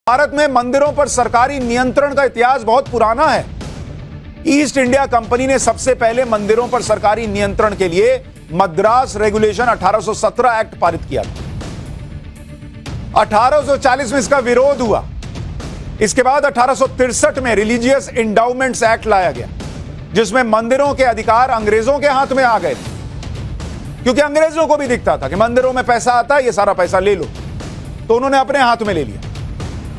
भारत में मंदिरों पर सरकारी नियंत्रण का इतिहास बहुत पुराना है। ईस्ट इंडिया कंपनी ने सबसे पहले मंदिरों पर सरकारी नियंत्रण के लिए मद्रास रेगुलेशन 1817 एक्ट पारित किया था। 1840 में इसका विरोध हुआ। इसके बाद 1863 में रिलीजियस इंडाउमेंट्स एक्ट लाया गया, जिसमें मंदिरों के अधिकार अंग्रेजों के हाथ में आ गए थे, क्योंकि अंग्रेजों को भी दिखता था कि मंदिरों में पैसा आता है, ये सारा पैसा ले लो, तो उन्होंने अपने हाथ में ले लिया।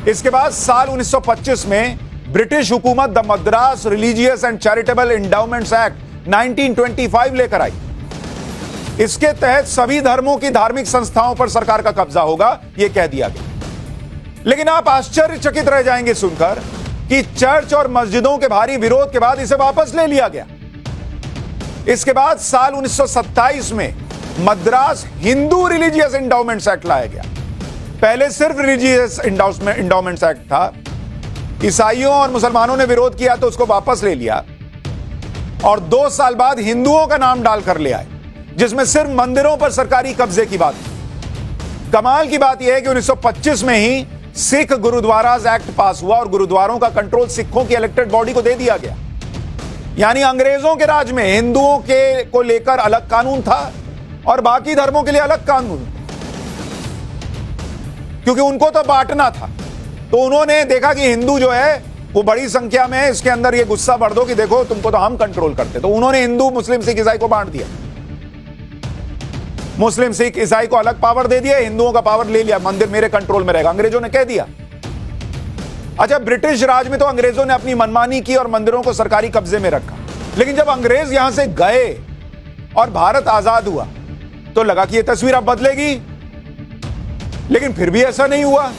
इसके बाद साल 1925 में ब्रिटिश हुकूमत the Madras religious and charitable endowments act 1925 लेकर आई। इसके तहत सभी धर्मों की धार्मिक संस्थाओं पर सरकार का कब्जा होगा, यह कह दिया गया। लेकिन आप आश्चर्यचकित रह जाएंगे सुनकर कि चर्च और मस्जिदों के भारी विरोध के बाद इसे वापस ले लिया गया। इसके बाद साल 1927 में Madras Hindu religious endowments act लाया गया। पहले सिर्फ रिलीजियस इंडाउमेंट्स एक्ट था, ईसाइयों और मुसलमानों ने विरोध किया तो उसको वापस ले लिया, और 2 साल बाद हिंदुओं का नाम डालकर ले आए, जिसमें सिर्फ मंदिरों पर सरकारी कब्जे की बात है। कमाल की बात यह है कि 1925 में ही सिख गुरुद्वाराज एक्ट पास हुआ और गुरुद्वारों का कंट्रोल सिखों की इलेक्टेड बॉडी को दे दिया गया। यानी अंग्रेजों के राज में हिंदुओं के को लेकर अलग कानून था और बाकी धर्मों के लिए अलग कानून, क्योंकि उनको तो बांटना था। तो उन्होंने देखा कि हिंदू जो है वो बड़ी संख्या में है, इसके अंदर ये गुस्सा बढ़ दो कि देखो तुमको तो हम कंट्रोल करते, तो उन्होंने हिंदू मुस्लिम सिख ईसाई को बांट दिया। मुस्लिम सिख ईसाई को अलग पावर दे दिया, हिंदुओं का पावर ले लिया, मंदिर मेरे कंट्रोल में रहेगा, अंग्रेजों ने कह दिया। अच्छा, ब्रिटिश राज में तो अंग्रेजों ने अपनी मनमानी की और मंदिरों को सरकारी कब्जे में रखा, लेकिन जब अंग्रेज यहां से गए और भारत आजाद हुआ तो लगा कि यह तस्वीर अब बदलेगी, लेकिन फिर भी ऐसा नहीं हुआ।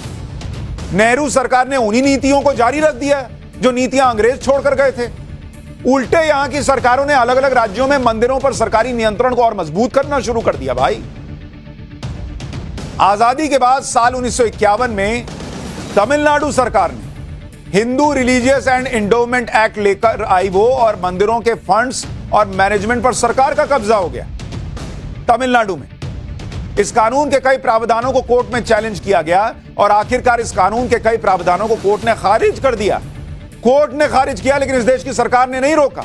नेहरू सरकार ने उन्हीं नीतियों को जारी रख दिया जो नीतियां अंग्रेज छोड़कर गए थे। उल्टे यहां की सरकारों ने अलग अलग राज्यों में मंदिरों पर सरकारी नियंत्रण को और मजबूत करना शुरू कर दिया। भाई, आजादी के बाद साल 1951 में तमिलनाडु सरकार ने Hindu religious and endowment act लेकर आई वो, और मंदिरों के फंड्स और मैनेजमेंट पर सरकार का कब्जा हो गया तमिलनाडु में। इस कानून के कई प्रावधानों को कोर्ट में चैलेंज किया गया और आखिरकार इस कानून के कई प्रावधानों को कोर्ट ने खारिज कर दिया। कोर्ट ने खारिज किया, लेकिन इस देश की सरकार ने नहीं रोका।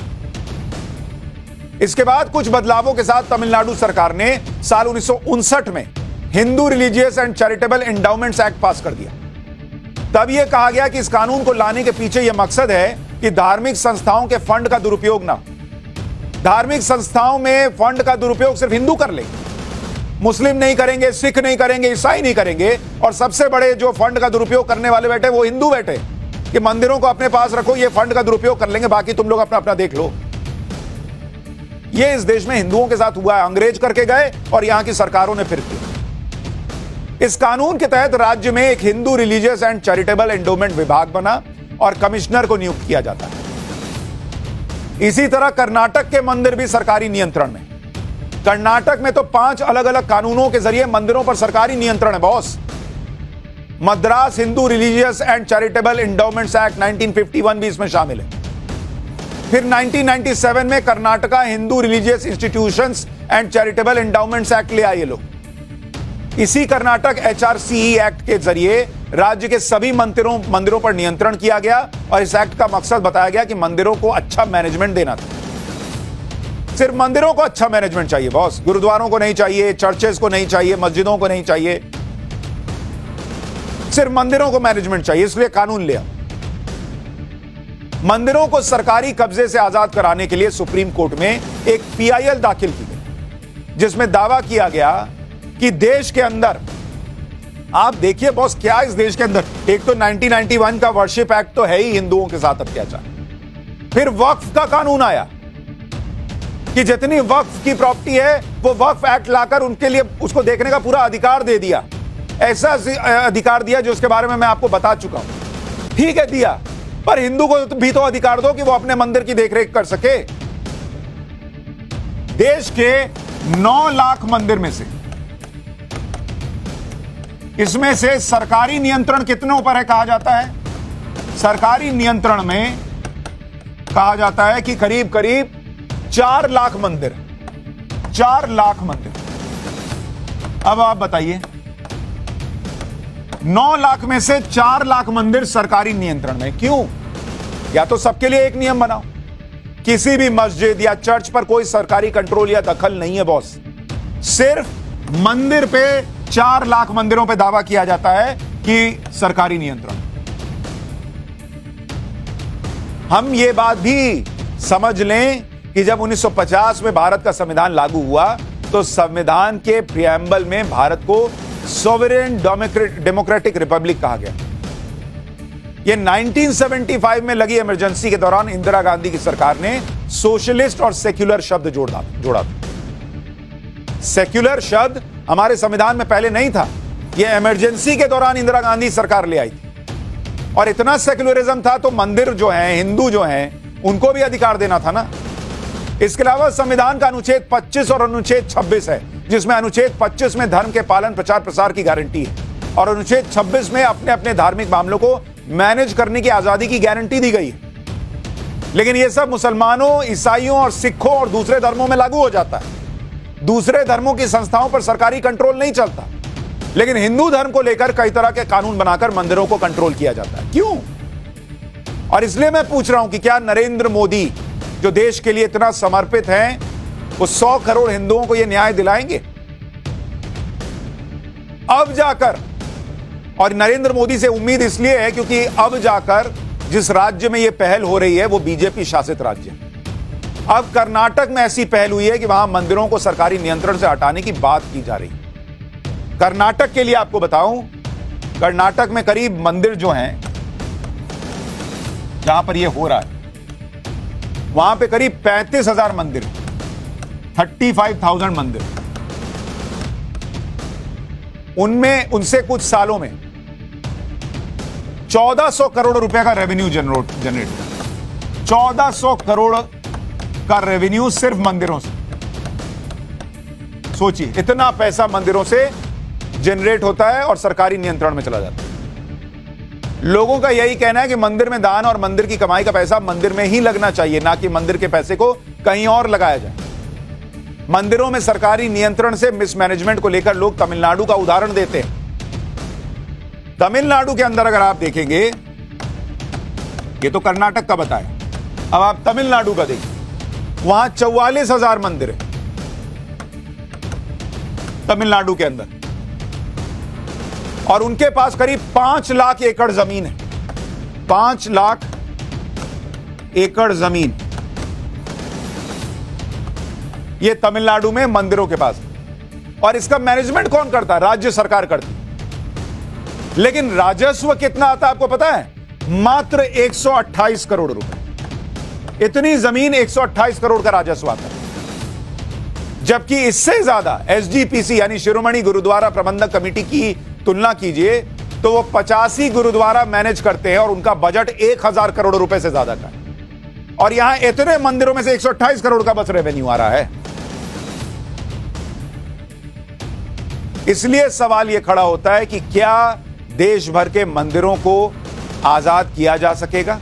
इसके बाद कुछ बदलावों के साथ तमिलनाडु सरकार ने साल 1959 में Hindu religious and charitable endowments act pass कर दिया। तब यह कहा गया कि इस कानून को लाने के पीछे यह मकसद है कि धार्मिक संस्थाओं के फंड का दुरुपयोग ना। धार्मिक संस्थाओं में फंड का दुरुपयोग सिर्फ हिंदू कर लेंगे, मुस्लिम नहीं करेंगे, सिख नहीं करेंगे, ईसाई नहीं करेंगे, और सबसे बड़े जो फंड का दुरुपयोग करने वाले बैठे वो हिंदू बैठे कि मंदिरों को अपने पास रखो, ये फंड का दुरुपयोग कर लेंगे, बाकी तुम लोग अपना अपना देख लो। ये इस देश में हिंदुओं के साथ हुआ है। अंग्रेज करके गए और यहां की सरकारों ने फिर किया। इस कानून के तहत राज्य में एक Hindu religious and charitable endowment विभाग बना और कमिश्नर को नियुक्त किया जाता है। इसी तरह कर्नाटक के मंदिर भी सरकारी नियंत्रण में। कर्नाटक में तो 5 अलग अलग कानूनों के जरिए मंदिरों पर सरकारी नियंत्रण है boss. Madras Hindu religious and charitable endowments act 1951 भी इसमें शामिल है। फिर 1997 में Karnataka Hindu religious institutions and charitable endowments act ले आए लोग। इसी कर्नाटक HRCE एक्ट के जरिए राज्य के सभी मंदिरों पर नियंत्रण किया गया, और इस एक्ट का मकसद बताया गया कि मंदिरों को अच्छा मैनेजमेंट देना था। सिर्फ मंदिरों को अच्छा मैनेजमेंट चाहिए बॉस, गुरुद्वारों को नहीं चाहिए, चर्चेस को नहीं चाहिए, मस्जिदों को नहीं चाहिए, सिर्फ मंदिरों को मैनेजमेंट चाहिए। इसलिए कानून लिया। मंदिरों को सरकारी कब्जे से आजाद कराने के लिए सुप्रीम कोर्ट में एक PIL दाखिल की गई, जिसमें दावा किया गया कि देश के अंदर, आप देखिए बॉस क्या इस देश के अंदर, एक तो 1991 का वर्शिप एक्ट तो है ही हिंदुओं के साथ अत्याचार, फिर वक्फ का कानून आया कि जितनी वक्फ की प्रॉपर्टी है वो वक्फ एक्ट लाकर उनके लिए उसको देखने का पूरा अधिकार दे दिया। ऐसा अधिकार दिया जो उसके बारे में मैं आपको बता चुका हूं। ठीक है दिया, पर हिंदू को भी तो अधिकार दो कि वो अपने मंदिर की देखरेख कर सके। देश के 9 लाख मंदिर में से, इसमें से सरकारी नियंत्रण कितनों पर है कहा जाता है? सरकारी नियंत्रण में कहा जाता है कि करीब करीब 4 लाख मंदिर, 4 लाख मंदिर। अब आप बताइए 9 लाख में से 4 लाख मंदिर सरकारी नियंत्रण में। क्यों? या तो सबके लिए एक नियम बनाओ, किसी भी मस्जिद या चर्च पर कोई सरकारी कंट्रोल या दखल नहीं है बॉस। सिर्फ मंदिर पे 4 लाख मंदिरों पे दावा किया जाता है कि सरकारी नियंत्रण। हम ये बात भी समझ लें कि जब 1950 में भारत का संविधान लागू हुआ तो संविधान के प्रियम्बल में भारत को सॉवरेन डेमोक्रेटिक रिपब्लिक कहा गया। यह 1975 में लगी इमरजेंसी के दौरान इंदिरा गांधी की सरकार ने सोशलिस्ट और सेक्युलर शब्द जोड़ा। सेक्युलर शब्द हमारे संविधान में पहले नहीं था, यह इमरजेंसी के दौरान इंदिरा गांधी सरकार ले आई थी। और इतना सेक्युलरिज्म था तो मंदिर जो हैं, हिंदू जो हैं, उनको भी अधिकार देना था ना। इसके अलावा संविधान का अनुच्छेद 25 और अनुच्छेद 26 है, जिसमें अनुच्छेद 25 में धर्म के पालन प्रचार प्रसार की गारंटी है और अनुच्छेद 26 में अपने अपने धार्मिक मामलों को मैनेज करने की आजादी की गारंटी दी गई है। लेकिन यह सब मुसलमानों, ईसाइयों और सिखों और दूसरे धर्मों में लागू हो जाता है। दूसरे धर्मों की संस्थाओं पर सरकारी कंट्रोल नहीं चलता, लेकिन हिंदू धर्म को लेकर कई तरह के कानून बनाकर मंदिरों को कंट्रोल किया जाता है। क्यों? और इसलिए मैं पूछ रहा हूं कि क्या नरेंद्र मोदी, जो देश के लिए इतना समर्पित हैं, वो 100 करोड़ हिंदुओं को यह न्याय दिलाएंगे? अब जाकर, और नरेंद्र मोदी से उम्मीद इसलिए है क्योंकि अब जाकर जिस राज्य में यह पहल हो रही है वो बीजेपी शासित राज्य है। अब कर्नाटक में ऐसी पहल हुई है कि वहां मंदिरों को सरकारी नियंत्रण से हटाने की बात की जा रही है। कर्नाटक के लिए आपको बताऊं, कर्नाटक में करीब मंदिर जो हैं, जहां पर यह हो रहा है, वहां पे करीब 35,000 मंदिर, 35,000 मंदिर। उनमें उनसे कुछ सालों में 1400 करोड़ रुपए का रेवेन्यू जनरेट 1400 करोड़ का रेवेन्यू सिर्फ मंदिरों से। सोचिए, इतना पैसा मंदिरों से जनरेट होता है और सरकारी नियंत्रण में चला जाता है। लोगों का यही कहना है कि मंदिर में दान और मंदिर की कमाई का पैसा मंदिर में ही लगना चाहिए, ना कि मंदिर के पैसे को कहीं और लगाया जाए। मंदिरों में सरकारी नियंत्रण से मिसमैनेजमेंट को लेकर लोग तमिलनाडु का उदाहरण देते हैं। तमिलनाडु के अंदर अगर आप देखेंगे, ये तो कर्नाटक का बताया, अब आप तमिलनाडु का देखिए, वहां 44,000 मंदिर है तमिलनाडु के अंदर, और उनके पास करीब 5 लाख एकड़ जमीन है। 5 लाख एकड़ जमीन ये तमिलनाडु में मंदिरों के पास, और इसका मैनेजमेंट कौन करता है? राज्य सरकार करती है। लेकिन राजस्व कितना आता है आपको पता है? मात्र 128 करोड़ रुपए। इतनी जमीन, 128 करोड़ का राजस्व आता है। जबकि इससे ज्यादा एसजीपीसी यानी शिरोमणि गुरुद्वारा प्रबंधक कमेटी की तुलना कीजिए तो वो 85 गुरुद्वारा मैनेज करते हैं और उनका बजट 1000 करोड़ रुपए से ज्यादा का है। और यहां इतने मंदिरों में से 128 करोड़ का बस रेवेन्यू आ रहा है। इसलिए सवाल यह खड़ा होता है कि क्या देश भर के मंदिरों को आजाद किया जा सकेगा?